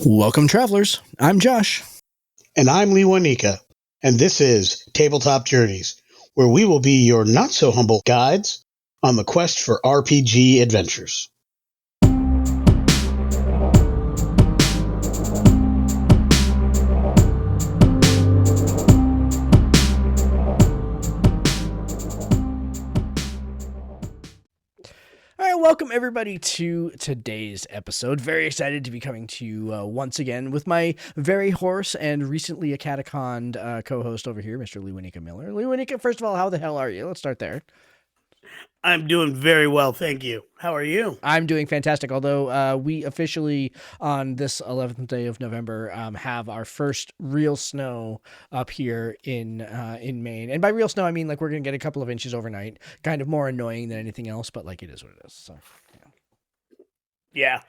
Welcome, travelers. I'm Josh. And I'm Lewanika, and this is Tabletop Journeys, where we will be your not-so-humble guides on the quest for RPG adventures. All right, welcome everybody to today's episode. Very excited to be coming to you once again with my very hoarse and recently a cataconned co-host over here, Mr. Lewanika Miller. Lewanika, first of all, how the hell are you? Let's start there. I'm doing very well, thank you. How are you? I'm doing fantastic, although we officially, on this 11th day of November, have our first real snow up here in Maine. And by real snow, I mean, like, we're going to get a couple of inches overnight. Kind of more annoying than anything else, but, like, it is what it is. So, yeah.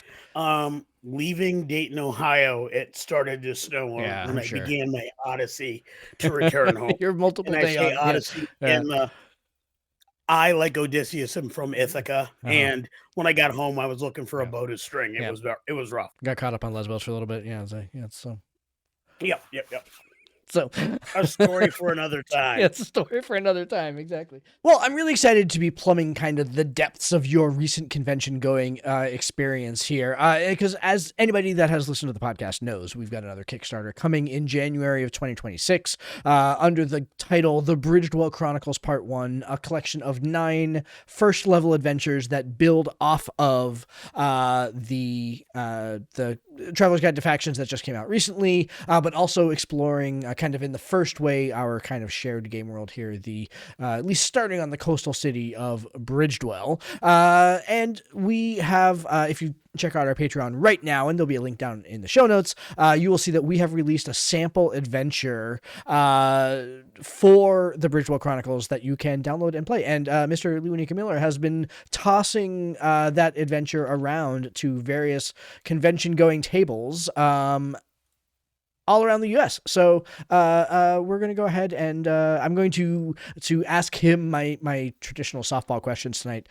Leaving Dayton, Ohio, it started to snow when I began my odyssey to return home. Your multiple and day I say odyssey in the... I, like Odysseus, am from Ithaca, and when I got home, I was looking for a bow to string. It was rough. Got caught up on Lesbos for a little bit. Yeah, so. Yep. So a story for another time. Yeah, it's a story for another time. Exactly. Well, I'm really excited to be plumbing kind of the depths of your recent convention going experience here. Because as anybody that has listened to the podcast knows, we've got another Kickstarter coming in January of 2026 under the title The Bridgedwell Chronicles Part 1, a collection of 9 first level adventures that build off of the Traveler's Guide to Factions that just came out recently, but also exploring kind of in the first way our kind of shared game world here, the at least starting on the coastal city of Bridgedwell. And we have, if you check out our Patreon right now, and there'll be a link down in the show notes, you will see that we have released a sample adventure for the Bridgedwell Chronicles that you can download and play. And Mr. Lewanika Miller has been tossing that adventure around to various convention-going tables all around the U.S. So we're going to go ahead and I'm going to ask him my traditional softball questions tonight,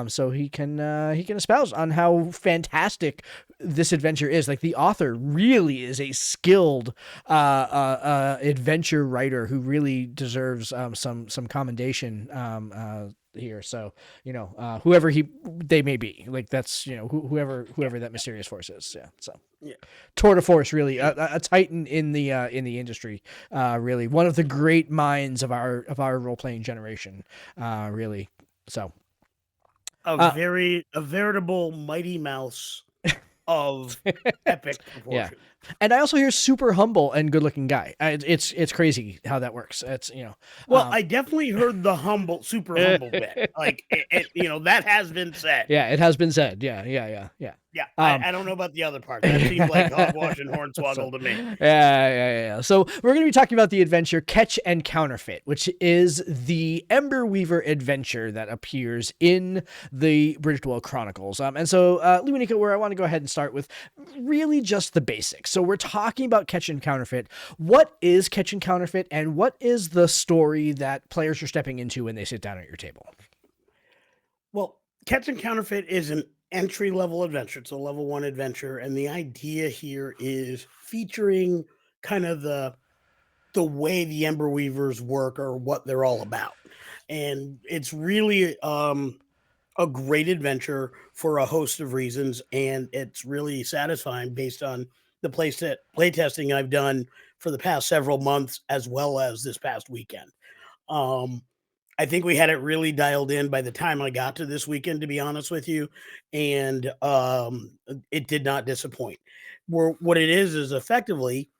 so he can espouse on how fantastic this adventure is. Like, the author really is a skilled adventure writer who really deserves some commendation here. So, whoever they may be, like, that's, whoever that mysterious force is. Yeah. So yeah, tour de force, really a titan in the industry, really one of the great minds of our role-playing generation, really. So a veritable Mighty Mouse of epic proportion. Yeah. And I also hear super humble and good-looking guy. It's crazy how that works. It's, well, I definitely heard the super humble bit. Like, that has been said. Yeah, it has been said. Yeah. Yeah, I don't know about the other part. That seemed like hogwash and hornswoggle to me. Yeah. So we're going to be talking about the adventure Catch and Counterfeit, which is the Emberweaver adventure that appears in the Bridgedwell Chronicles. And so, Lewanika, where I want to go ahead and start with really just the basics. So we're talking about Catch and Counterfeit. What is Catch and Counterfeit, and what is the story that players are stepping into when they sit down at your table? Well, Catch and Counterfeit is an entry-level adventure. It's a level 1 adventure, and the idea here is featuring kind of the way the Emberweavers work, or what they're all about. And it's really a great adventure for a host of reasons, and it's really satisfying based on the playtesting I've done for the past several months, as well as this past weekend. I think we had it really dialed in by the time I got to this weekend, to be honest with you, and it did not disappoint. What it is effectively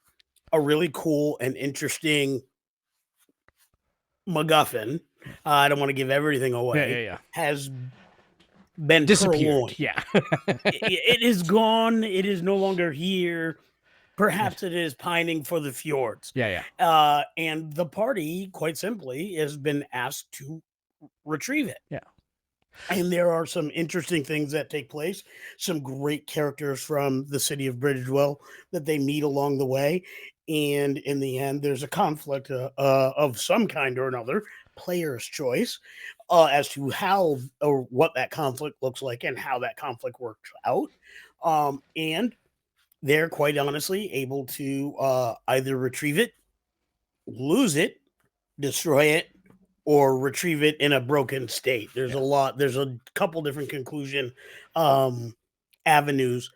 a really cool and interesting MacGuffin. I don't want to give everything away. Yeah. Has been disappeared. Purloined. Yeah, it is gone. It is no longer here. Perhaps it is pining for the fjords. Yeah. And the party, quite simply, has been asked to retrieve it. Yeah. And there are some interesting things that take place. Some great characters from the city of Bridgedwell that they meet along the way. And in the end, there's a conflict of some kind or another, player's choice, as to how or what that conflict looks like and how that conflict works out. And they're quite honestly able to either retrieve it, lose it, destroy it, or retrieve it in a broken state. Yeah. There's a couple different conclusion um, avenues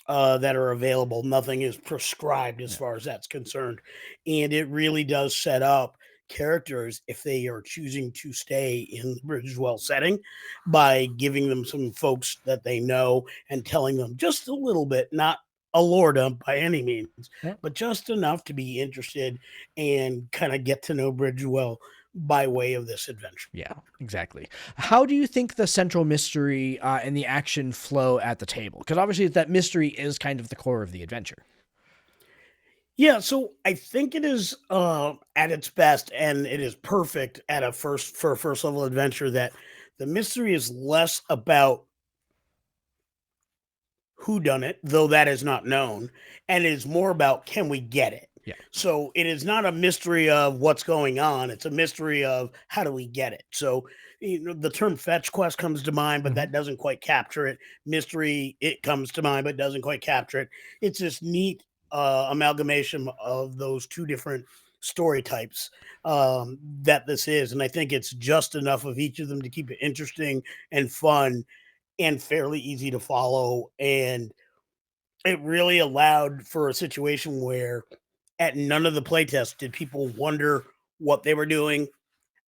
that are available. Nothing is prescribed as Yeah. far as that's concerned. And it really does set up characters if they are choosing to stay in the Bridgedwell setting by giving them some folks that they know and telling them just a little bit, not a lore dump by any means, Yeah. but just enough to be interested and kind of get to know Bridgewell by way of this adventure. Yeah, exactly. How do you think the central mystery and the action flow at the table? Because obviously that mystery is kind of the core of the adventure. Yeah, so I think it is at its best, and it is perfect at a first level adventure that the mystery is less about who done it, though that is not known, and it is more about can we get it. Yeah. So it is not a mystery of what's going on; it's a mystery of how do we get it. So the term fetch quest comes to mind, but Hmm. that doesn't quite capture it. Mystery it comes to mind, but doesn't quite capture it. It's this neat amalgamation of those two different story types that this is, and I think it's just enough of each of them to keep it interesting and fun and fairly easy to follow. And it really allowed for a situation where at none of the playtests did people wonder what they were doing,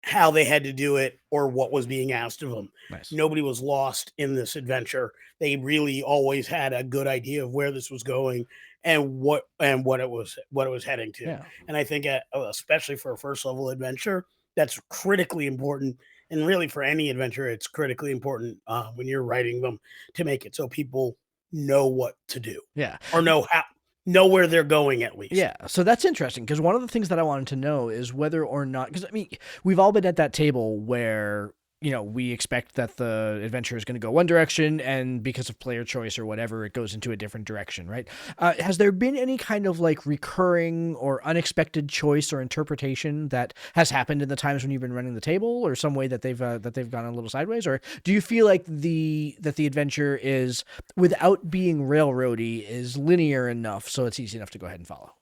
how they had to do it, or what was being asked of them. Nice. Nobody was lost in this adventure. They really always had a good idea of where this was going and what it was heading to. Yeah. And I think especially for a first level adventure, that's critically important. And really, for any adventure, it's critically important when you're writing them to make it so people know what to do Yeah. or know where they're going at least. Yeah, so that's interesting because one of the things that I wanted to know is whether or not, because I mean, we've all been at that table where, we expect that the adventure is going to go one direction, and because of player choice or whatever, it goes into a different direction, right? Has there been any kind of like recurring or unexpected choice or interpretation that has happened in the times when you've been running the table, or some way that they've gone a little sideways, or do you feel like the adventure is, without being railroady, is linear enough so it's easy enough to go ahead and follow?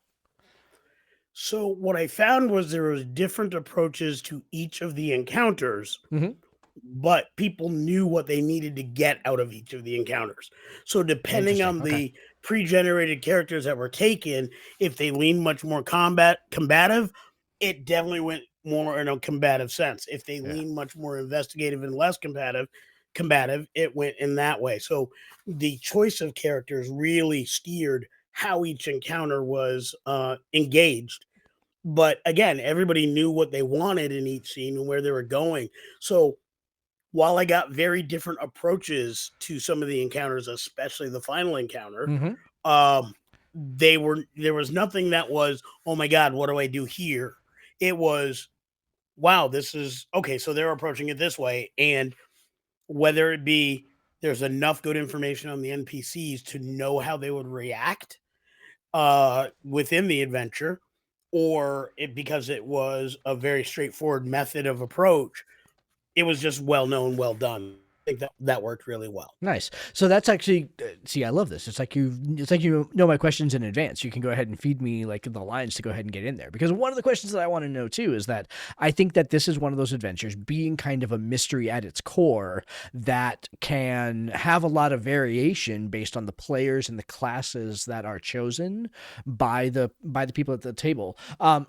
So what I found was there was different approaches to each of the encounters, Hmm. but people knew what they needed to get out of each of the encounters. So depending Interesting. on Okay. the pre-generated characters that were taken, if they leaned much more combative, it definitely went more in a combative sense. If they Yeah. lean much more investigative and less combative, it went in that way. So the choice of characters really steered how each encounter was engaged, but again, everybody knew what they wanted in each scene and where they were going. So while I got very different approaches to some of the encounters, especially the final encounter, Hmm. um, there was nothing that was, oh my God, what do I do here? It was, wow, this is okay. So they're approaching it this way. And whether it be there's enough good information on the NPCs to know how they would react within the adventure, or because it was a very straightforward method of approach, it was just well known, well done. I think that worked really well. Nice. So that's actually, see, I love this. It's like you know my questions in advance. You can go ahead and feed me like the lines to go ahead and get in there. Because one of the questions that I want to know too is that I think that this is one of those adventures, being kind of a mystery at its core, that can have a lot of variation based on the players and the classes that are chosen by the people at the table.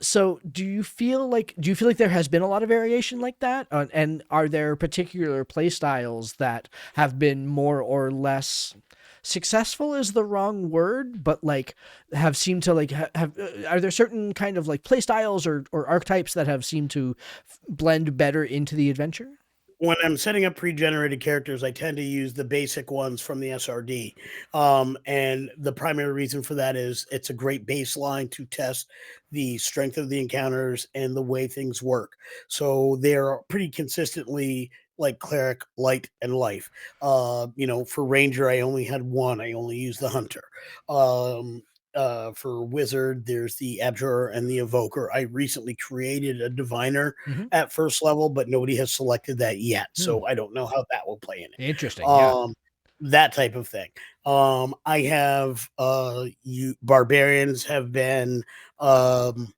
So do you feel like there has been a lot of variation like that? And are there particular play styles that have been more or less successful is the wrong word, but like have seemed to like have are there certain kind of like play styles or archetypes that have seemed to blend better into the adventure? When I'm setting up pre-generated characters, I tend to use the basic ones from the SRD, and the primary reason for that is it's a great baseline to test the strength of the encounters and the way things work. So they're pretty consistently like cleric, light, and life. For ranger, I only had one. I only used the hunter. Um, for wizard, there's the abjurer and the evoker. I recently created a diviner Mm-hmm. at first level, but nobody has selected that yet. Hmm. So I don't know how that will play in it. Interesting. Yeah. Um, that type of thing. I have you barbarians have been um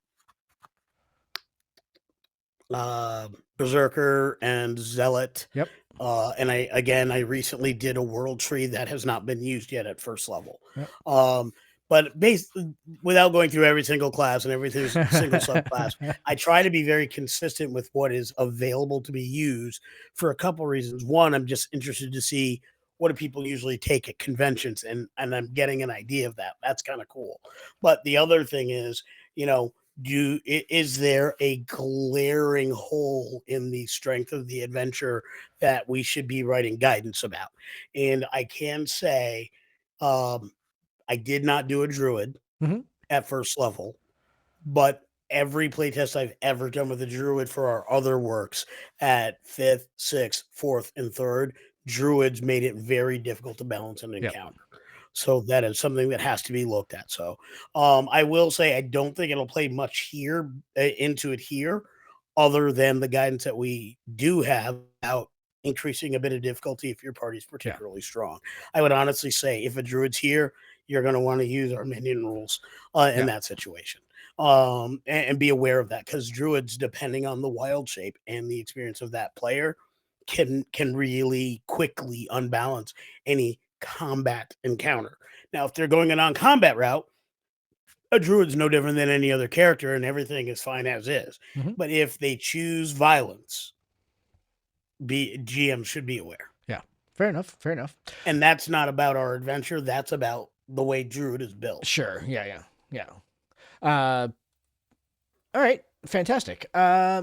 berserker and zealot. Yep. And I recently did a world tree that has not been used yet at first level. Yep. But basically, without going through every single class and every single subclass, I try to be very consistent with what is available to be used for a couple reasons. One, I'm just interested to see what do people usually take at conventions, and I'm getting an idea of that. That's kind of cool. But the other thing is, you know, is there a glaring hole in the strength of the adventure that we should be writing guidance about? And I can say, um, I did not do a druid Mhm. at first level, but every playtest I've ever done with a druid for our other works at fifth, sixth, fourth, and third, druids made it very difficult to balance an Yep. encounter. So that is something that has to be looked at. So I will say I don't think it'll play much here into it here, other than the guidance that we do have about increasing a bit of difficulty if your party's Yeah. particularly strong. I would honestly say if a druid's here, you're going to want to use our minion rules in Yeah. that situation. And be aware of that, because druids, depending on the wild shape and the experience of that player, can really quickly unbalance any combat encounter. Now, if they're going a non-combat route, a druid's no different than any other character, and everything is fine as is. Mhm. But if they choose violence, GM should be aware. Yeah. Fair enough. Fair enough. And that's not about our adventure. That's about the way druid is built. Sure. Yeah. Yeah. Yeah. All right, fantastic.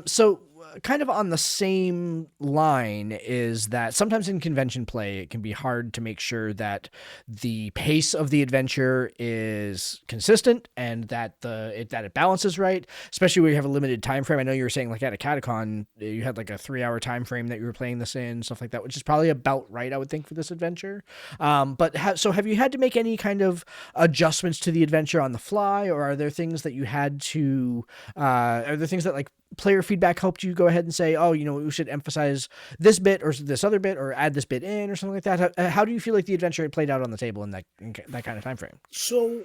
So, kind of on the same line is that sometimes in convention play, it can be hard to make sure that the pace of the adventure is consistent and that that it balances right. Especially when you have a limited time frame. I know you were saying like at a catacon, you had like a 3-hour time frame that you were playing this in, stuff like that, which is probably about right, I would think, for this adventure. So have you had to make any kind of adjustments to the adventure on the fly, or are there things that you had to are there things that like player feedback helped you go ahead and say, oh, we should emphasize this bit or this other bit or add this bit in or something like that? How do you feel like the adventure had played out on the table in that kind of time frame? So,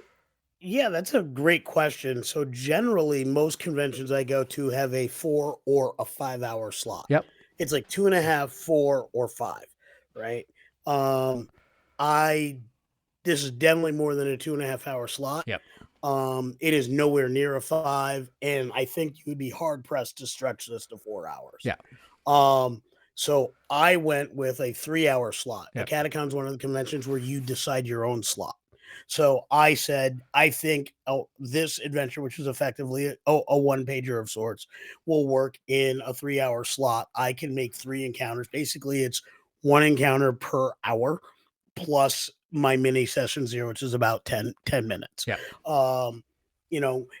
yeah, that's a great question. So, generally, most conventions I go to have a 4 or a 5 hour slot. Yep. It's like 2.5, 4, or 5, right? Um, I This is definitely more than a 2.5 hour slot. Yep. It is nowhere near a 5, and I think you would be hard pressed to stretch this to 4 hours. Yeah. Um, so I went with a 3 hour slot. A Yep. Catacon's one of the conventions where you decide your own slot. So I said, I think this adventure, which is effectively a one pager of sorts, will work in a 3 hour slot. I can make 3 encounters. Basically, it's one encounter per hour plus my mini session 0, which is about 10 minutes. Yeah.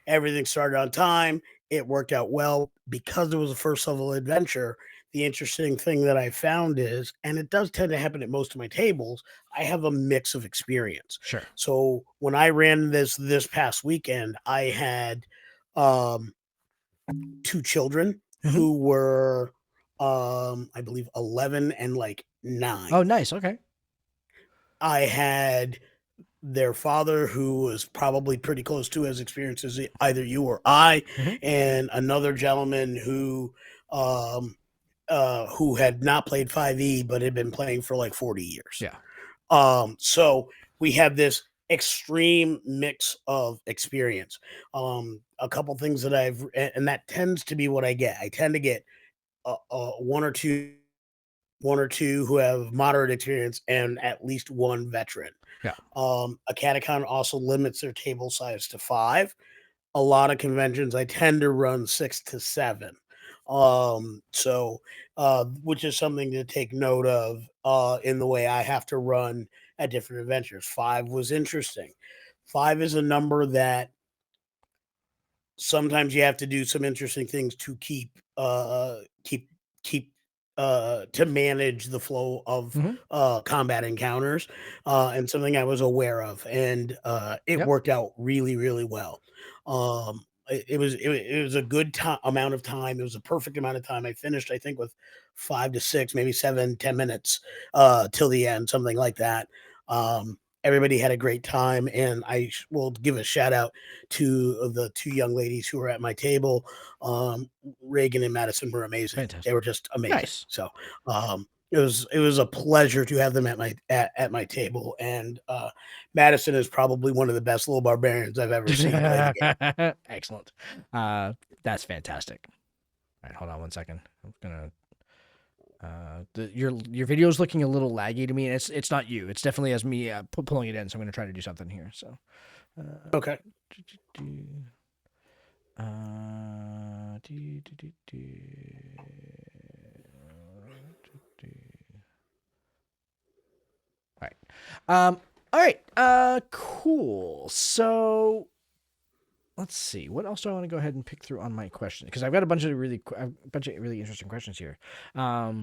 Everything started on time. It worked out well because it was a first level adventure. The interesting thing that I found is, and it does tend to happen at most of my tables, I have a mix of experience. Sure. So when I ran this past weekend, I had 2 children Mhm. who were I believe 11 and like 9. Oh, nice. Okay. I had their father, who was probably pretty close to as experienced as either you or I, Mhm. and another gentleman who had not played 5e but had been playing for like 40 years. Yeah. So we have this extreme mix of experience. A couple things that and that tends to be what I get. I tend to get one or two who have moderate experience and at least one veteran. Yeah. A catacon also limits their table size to 5. A lot of conventions I tend to run 6 to 7. Which is something to take note of in the way I have to run at different adventures. 5 was interesting. 5 is a number that sometimes you have to do some interesting things to keep to manage the flow of Mhm. combat encounters, and something I was aware of, and it Yep. worked out really, really well. it was a good amount of time. It was a perfect amount of time. I finished, I think, with 5 to 6, maybe 7, 10 minutes till the end, something like that. Everybody had a great time, and will give a shout out to the two young ladies who were at my table. Reagan and Madison were amazing. They Fantastic. were just amazing. Nice. So it was a pleasure to have them at my table. And Madison is probably one of the best little barbarians I've ever seen play the game. Excellent. That's fantastic. All right, hold on 1 second. I'm gonna. Your video is looking a little laggy to me, and it's not you. It's definitely as me pulling it in. So I'm gonna try to do something here. So. Okay. All right. Cool. So let's see. What else do I want to go ahead and pick through on my questions? Because I've got a bunch of really interesting questions here. All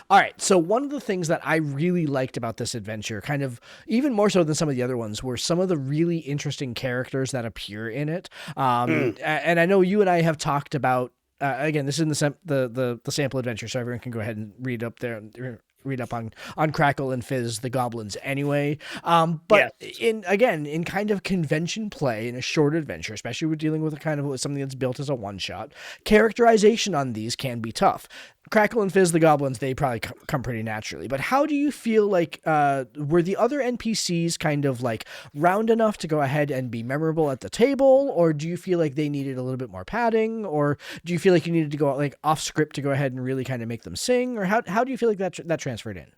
right. So one of the things that I really liked about this adventure, kind of even more so than some of the other ones, were some of the really interesting characters that appear in it. And I know you and I have talked about. Again, this is in the sample adventure, so everyone can go ahead and read up on Crackle and Fizz, the goblins anyway. But Yes. in kind of convention play, in a short adventure, especially we're dealing with something that's built as a one-shot, characterization on these can be tough. Crackle and Fizz, the goblins, they probably come pretty naturally. But how do you feel like, were the other NPCs kind of like round enough to go ahead and be memorable at the table? Or do you feel like they needed a little bit more padding? Or do you feel like you needed to go like off script to go ahead and really kind of make them sing? Or how do you feel like that transferred in?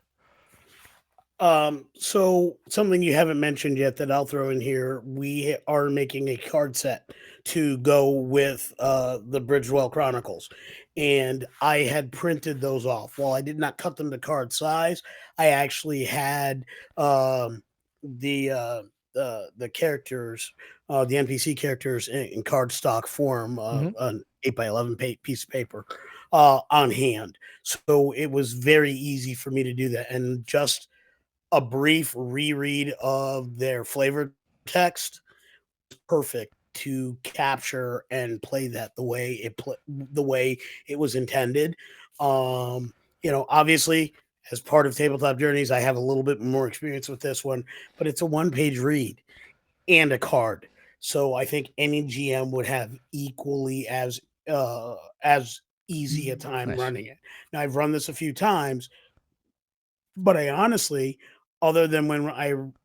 So something you haven't mentioned yet that I'll throw in here, we are making a card set to go with the Bridgedwell Chronicles. And I had printed those off. While I did not cut them to card size, I actually had the characters, the NPC characters in cardstock form, an 8x11 piece of paper on hand. So it was very easy for me to do that. And just a brief reread of their flavor text, perfect to capture and play that the way it was intended. Obviously, as part of Tabletop Journeys, I have a little bit more experience with this one, but it's a one-page read and a card. So I think any GM would have equally as easy a time Nice. running it. Now I've run this a few times, but I honestly, other than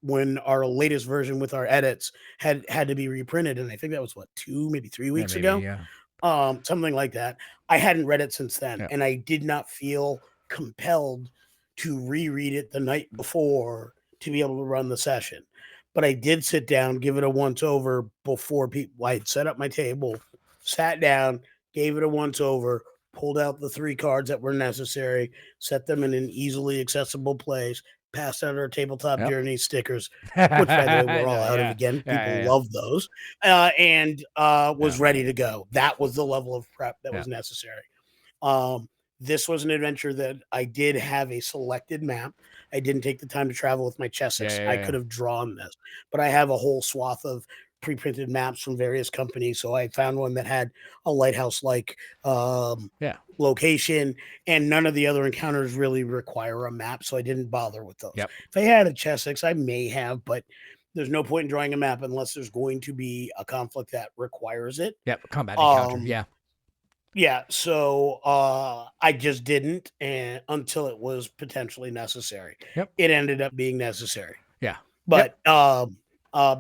when our latest version with our edits had to be reprinted, and I think that was what, 2, maybe 3 Yeah, weeks maybe, ago, yeah. something like that. I hadn't read it since then, Yeah. and I did not feel compelled to reread it the night before to be able to run the session. But I did sit down, give it a once over before people. I had set up my table, sat down, gave it a once over, pulled out the 3 cards that were necessary, set them in an easily accessible place, passed out our Tabletop Yep. Journey stickers, which, by the way, we're all No, out of yeah. again. People Yeah. love those, and was Yeah. ready to go. That was the level of prep that Yeah. was necessary. Um, this was an adventure that I did have a selected map. I didn't take the time to travel with my chessex. I Yeah. could have drawn this, but I have a whole swath of pre-printed maps from various companies. So I found one that had a lighthouse-like Yeah. location, and none of the other encounters really require a map, so I didn't bother with those. Yep. If I had a chessex, I may have, but there's no point in drawing a map unless there's going to be a conflict that requires it. Yep. Combat encounter. Yeah. Yeah, so I just didn't, and until it was potentially necessary. Yep. It ended up being necessary. Yeah. But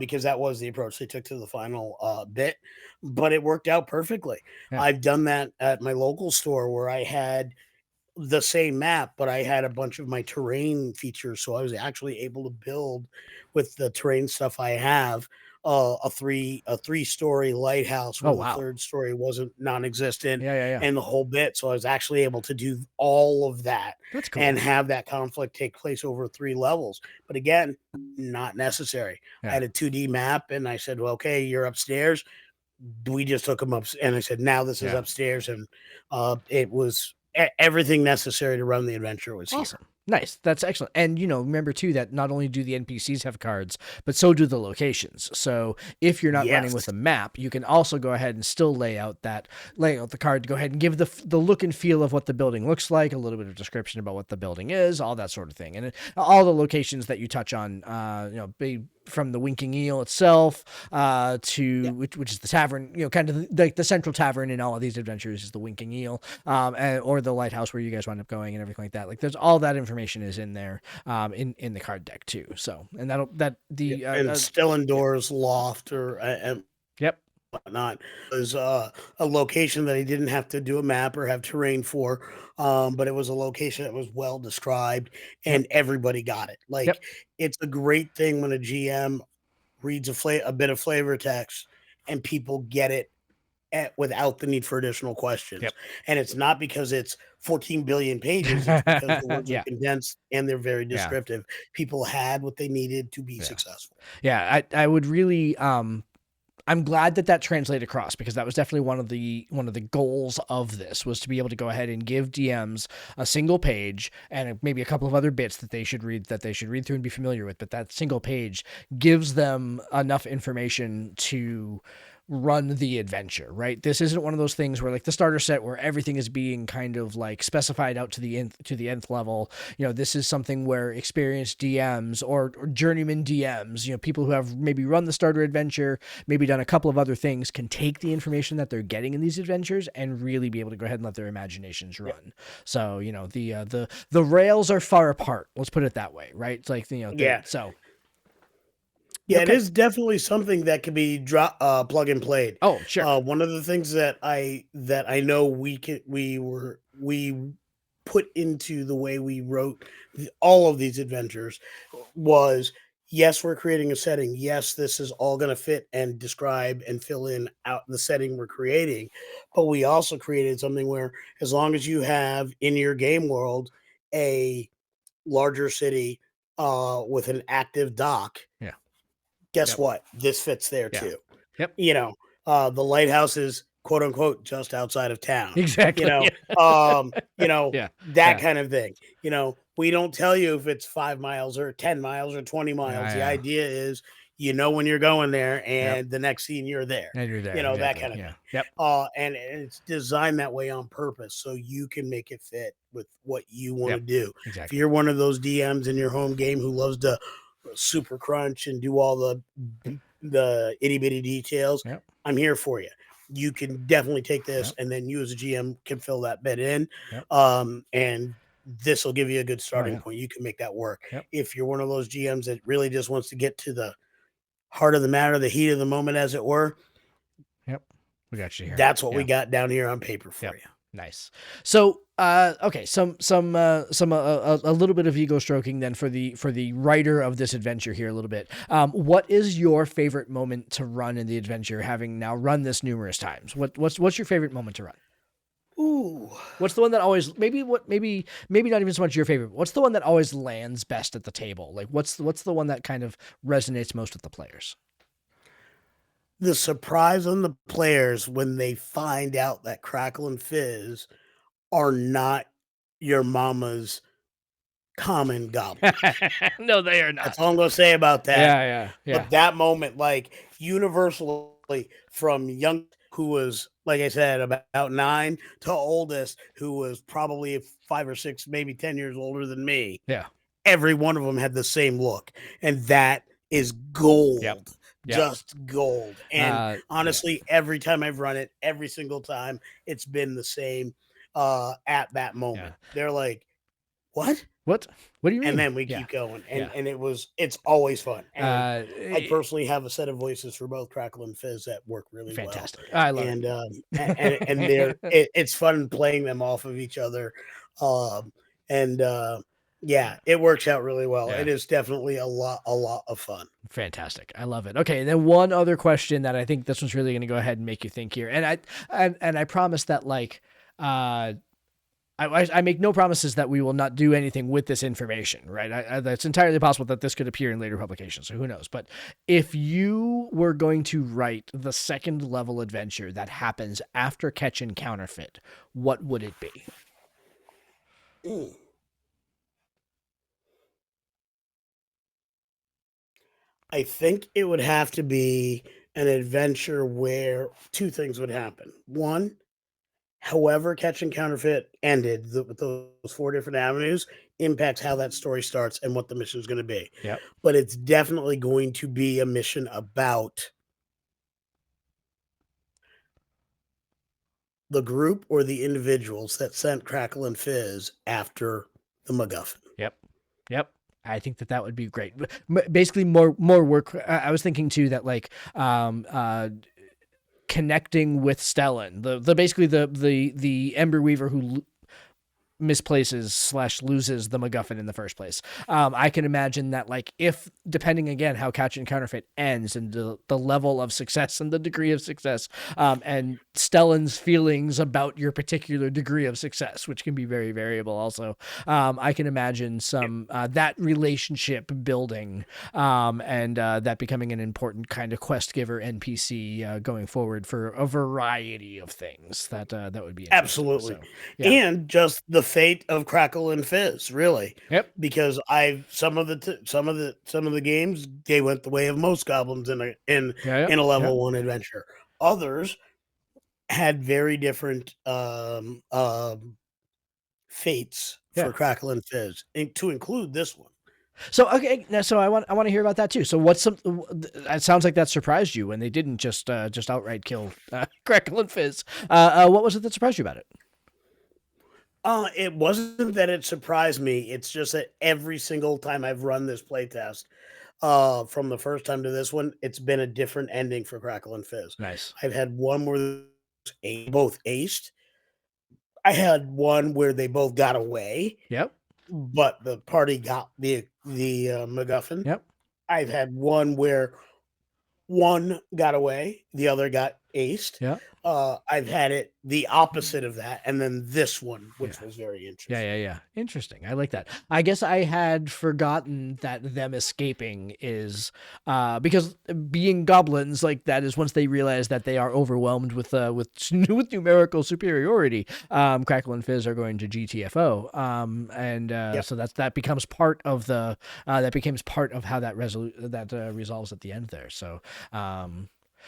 because that was the approach they took to the final bit, but it worked out perfectly. Yeah. I've done that at my local store where I had the same map, but I had a bunch of my terrain features, so I was actually able to build with the terrain stuff I have a 3-story lighthouse Oh, where the wow. 3rd story wasn't non-existent, Yeah. and the whole bit. So I was actually able to do all of that That's cool. and have that conflict take place over 3 levels. But again, not necessary. I Yeah. had a 2D map, and I said, "Well, okay, you're upstairs." We just took them up, and I said, "Now this is Yeah. upstairs," and it was everything necessary to run the adventure was here. Awesome. Nice. That's excellent. And, remember too that not only do the NPCs have cards, but so do the locations. So if you're not running Yes. with a map, you can also go ahead and still lay out the card to go ahead and give the look and feel of what the building looks like, a little bit of description about what the building is, all that sort of thing. And all the locations that you touch on, from the Winking Eel itself, to which is the tavern, kind of like the central tavern in all of these adventures is the Winking Eel, or the lighthouse where you guys wind up going and everything like that. Like there's all that information is in there, in the card deck too. So, and and still indoors loft and yep. whatnot was a location that he didn't have to do a map or have terrain for, but it was a location that was well described and everybody got it. Like Yep. it's a great thing when a GM reads a bit of flavor text and people get it without the need for additional questions. Yep. And it's not because it's 14 billion pages, it's because the words are condensed and they're very descriptive. People had what they needed to be successful. Yeah, I would really I'm glad that translated across, because that was definitely one of the goals of this, was to be able to go ahead and give DMs a single page and maybe a couple of other bits that they should read through and be familiar with. But that single page gives them enough information to run the adventure, right? This isn't one of those things where, like the starter set, where everything is being kind of like specified out to the nth level. This is something where experienced DMs or journeyman DMs, people who have maybe run the starter adventure, maybe done a couple of other things, can take the information that they're getting in these adventures and really be able to go ahead and let their imaginations run. So, the rails are far apart. Let's put it that way, right? It's like, so. Yeah, it is definitely something that can be plug and played. Oh, sure. One of the things that I know we put into the way we wrote all of these adventures was, yes, we're creating a setting. Yes, this is all going to fit and describe and fill in out the setting we're creating. But we also created something where, as long as you have in your game world a larger city with an active dock, guess what? This fits there too. Yep. The lighthouse is quote unquote just outside of town. Exactly. That kind of thing. We don't tell you if it's 5 miles or 10 miles or 20 miles. The idea is, when you're going there, and the next scene you're there. And you're there. That kind of thing. Yep. And it's designed that way on purpose so you can make it fit with what you want to do. Exactly. If you're one of those DMs in your home game who loves to super crunch and do all the itty bitty details, I'm here for you. You can definitely take this, and then you as a GM can fill that bit in, and this will give you a good starting point. You can make that work. If you're one of those GMs that really just wants to get to the heart of the matter, the heat of the moment, as it were, we got you here. That's what we got down here on paper for you. Nice. So, okay, a little bit of ego stroking then for the writer of this adventure here a little bit. What is your favorite moment to run in the adventure, having now run this numerous times? What's your favorite moment to run? Ooh. What's the one that always maybe not even so much your favorite? What's the one that always lands best at the table? Like what's the one that kind of resonates most with the players? The surprise on the players when they find out that Crackle and Fizz are not your mama's common goblin. No, they are not. That's all I'm going to say about that. Yeah. But that moment, like universally, from young, who was, like I said, about 9, to oldest, who was probably 5 or 6, maybe 10 years older than me. Yeah. Every one of them had the same look. And that is gold. Yep. Just gold. And honestly, every time I've run it, every single time, it's been the same at that moment. They're like, what? What do you mean? And then we keep going. And it's always fun. And I personally have a set of voices for both Crackle and Fizz that work really fantastic. well. I love it. And it's fun playing them off of each other. It works out really well. It is definitely a lot of fun. Fantastic. I love it. Okay. And then one other question that I think this one's really going to go ahead and make you think here. And I promise that, like, I make no promises that we will not do anything with this information, right? It's entirely possible that this could appear in later publications, so who knows? But if you were going to write the second level adventure that happens after Catch and Counterfeit, what would it be? I think it would have to be an adventure where two things would happen. One, however Catch and Counterfeit ended with those four different avenues impacts how that story starts and what the mission is going to be. Yep. But it's definitely going to be a mission about the group or the individuals that sent Crackle and Fizz after the MacGuffin. Yep. Yep. I think that would be great. Basically more work. I was thinking too that like, connecting with Stellan, the basically the Emberweaver who misplaces / loses the MacGuffin in the first place. I can imagine that, like, if depending again how Catch and Counterfeit ends and the level of success and the degree of success, and Stellan's feelings about your particular degree of success, which can be very variable. Also, I can imagine some that relationship building, and that becoming an important kind of quest giver NPC going forward for a variety of things. That would be Absolutely. so, yeah. And just the fate of Crackle and Fizz, really. Yep. Because some of the games they went the way of most goblins in a level 1 adventure. Others had very different fates for Crackle and Fizz, to include this one. So okay, so I want to hear about that too. So what's it sounds like that surprised you when they didn't just outright kill Crackle and Fizz. What was it that surprised you about it? It wasn't that it surprised me. It's just that every single time I've run this playtest, from the first time to this one, it's been a different ending for Crackle and Fizz. Nice. I've had one where both aced. I had one where they both got away. Yep. But the party got the MacGuffin. Yep. I've had one where one got away, the other got aced. Yeah. I've had it the opposite of that, and then this one, which was very interesting. Yeah. Interesting. I like that. I guess I had forgotten that them escaping is because being goblins, like, that is once they realize that they are overwhelmed with numerical superiority, Crackle and Fizz are going to GTFO. So that becomes part of the that becomes part of how that resolves at the end there. So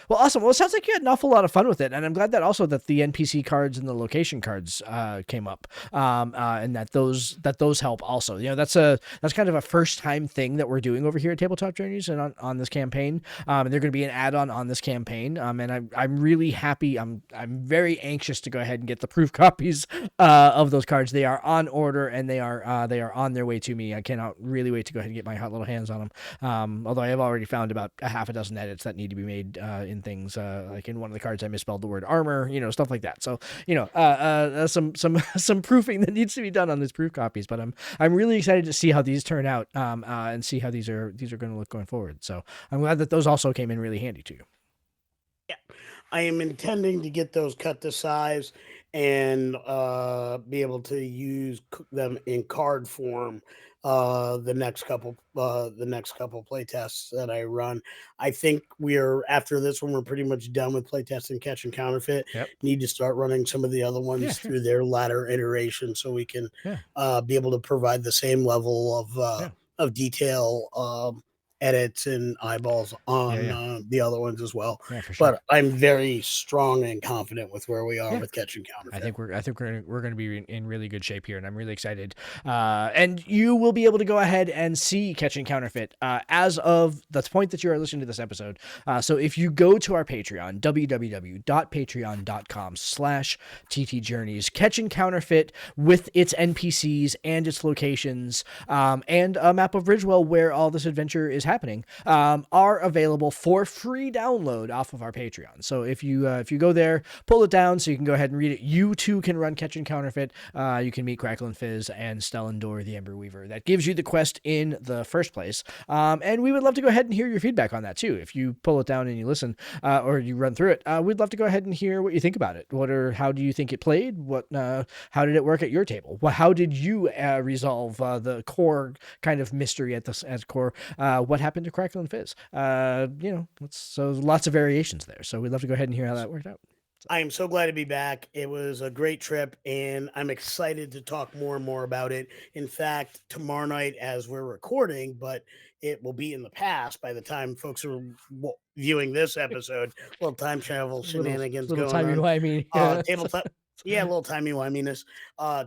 well, awesome. Well, it sounds like you had an awful lot of fun with it, and I'm glad that also that the NPC cards and the location cards came up, and that those help also. You know, that's kind of a first time thing that we're doing over here at Tabletop Journeys and on this campaign. And they're going to be an add-on on this campaign. And I'm really happy. I'm very anxious to go ahead and get the proof copies of those cards. They are on order and they are on their way to me. I cannot really wait to go ahead and get my hot little hands on them. Although I have already found about a half a dozen edits that need to be made in things, like in one of the cards I misspelled the word armor, stuff like that. So, some proofing that needs to be done on these proof copies, but I'm really excited to see how these turn out, and see how these are going to look going forward. So I'm glad that those also came in really handy to you. Yeah, I am intending to get those cut to size and be able to use them in card form the next couple play tests that I run. I think after this one, we're pretty much done with play testing Catch and Counterfeit. Yep. Need to start running some of the other ones through their latter iteration so we can be able to provide the same level of detail, edits and eyeballs on the other ones as well. Yeah, for sure. But I'm very strong and confident with where we are with Catch and Counterfeit. I think we're going to be in really good shape here, and I'm really excited. And you will be able to go ahead and see Catch and Counterfeit as of the point that you are listening to this episode. So if you go to our Patreon, www.patreon.com/ttjourneys, Catch and Counterfeit with its NPCs and its locations, and a map of Bridgedwell where all this adventure is happening, are available for free download off of our Patreon. So if you go there, pull it down so you can go ahead and read it. You too can run Catch and Counterfeit. You can meet Crackle and Fizz and Stellan the Emberweaver. That gives you the quest in the first place. And we would love to go ahead and hear your feedback on that too. If you pull it down and you listen, or you run through it, we'd love to go ahead and hear what you think about it. How do you think it played? How did it work at your table? How did you resolve the core kind of mystery at core? What happened to Crackle and Fizz? So lots of variations there. So we'd love to go ahead and hear how that worked out. I am so glad to be back. It was a great trip, and I'm excited to talk more and more about it. In fact, tomorrow night, as we're recording, but it will be in the past by the time folks are viewing this episode. Little time travel shenanigans little going on. timey-wimey. Tabletop, yeah, a little timey wiminess.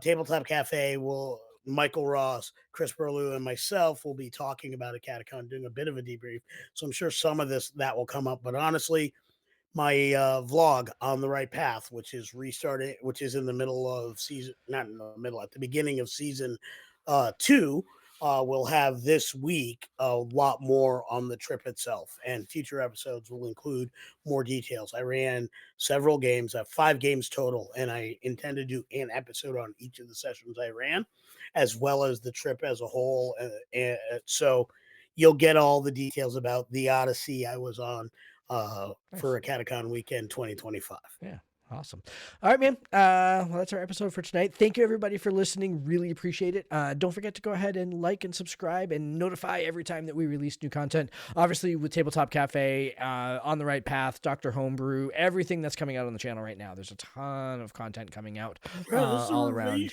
Tabletop Cafe will. Michael Ross, Chris Burlew, and myself will be talking about a Catacon, doing a bit of a debrief. So I'm sure some of that will come up. But honestly, my vlog on the right path, which is restarted, which is in the middle of season, not in the middle, at the beginning of season 2, will have this week a lot more on the trip itself, and future episodes will include more details. I ran several games, 5 games total, and I intend to do an episode on each of the sessions I ran, as well as the trip as a whole. So you'll get all the details about the Odyssey I was on for a Catacon weekend 2025. Yeah. Awesome. All right, man. Well, that's our episode for tonight. Thank you, everybody, for listening. Really appreciate it. Don't forget to go ahead and like and subscribe and notify every time that we release new content. Obviously, with Tabletop Cafe, On the Right Path, Dr. Homebrew, everything that's coming out on the channel right now. There's a ton of content coming out all around.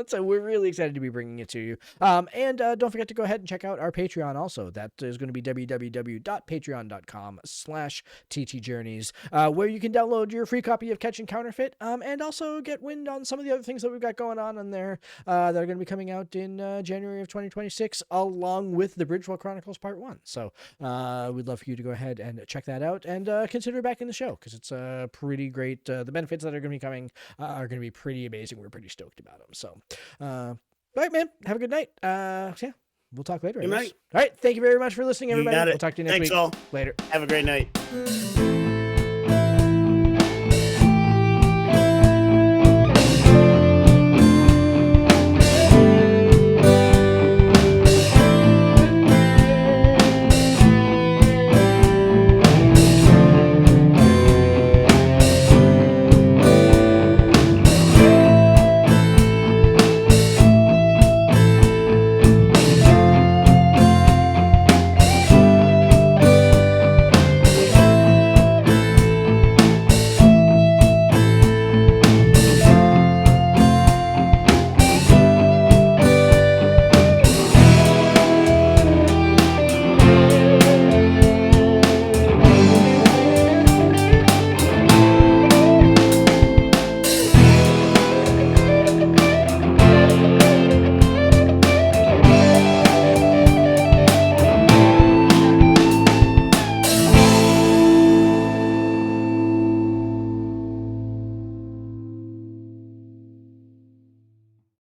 So we're really excited to be bringing it to you. And don't forget to go ahead and check out our Patreon also. That is going to be www.patreon.com/ttjourneys, where you can download your free copy of Catch and Counterfeit, and also get wind on some of the other things that we've got going on there that are going to be coming out in January of 2026, along with the Bridgedwell Chronicles Part 1. So we'd love for you to go ahead and check that out and consider backing the show, because it's pretty great. The benefits that are going to be coming are going to be pretty amazing. We're pretty stoked about them. So, all right, man. Have a good night. Yeah, we'll talk later. Good night. All right. Thank you very much for listening, everybody. We'll talk to you next week. Thanks all. Later. Have a great night.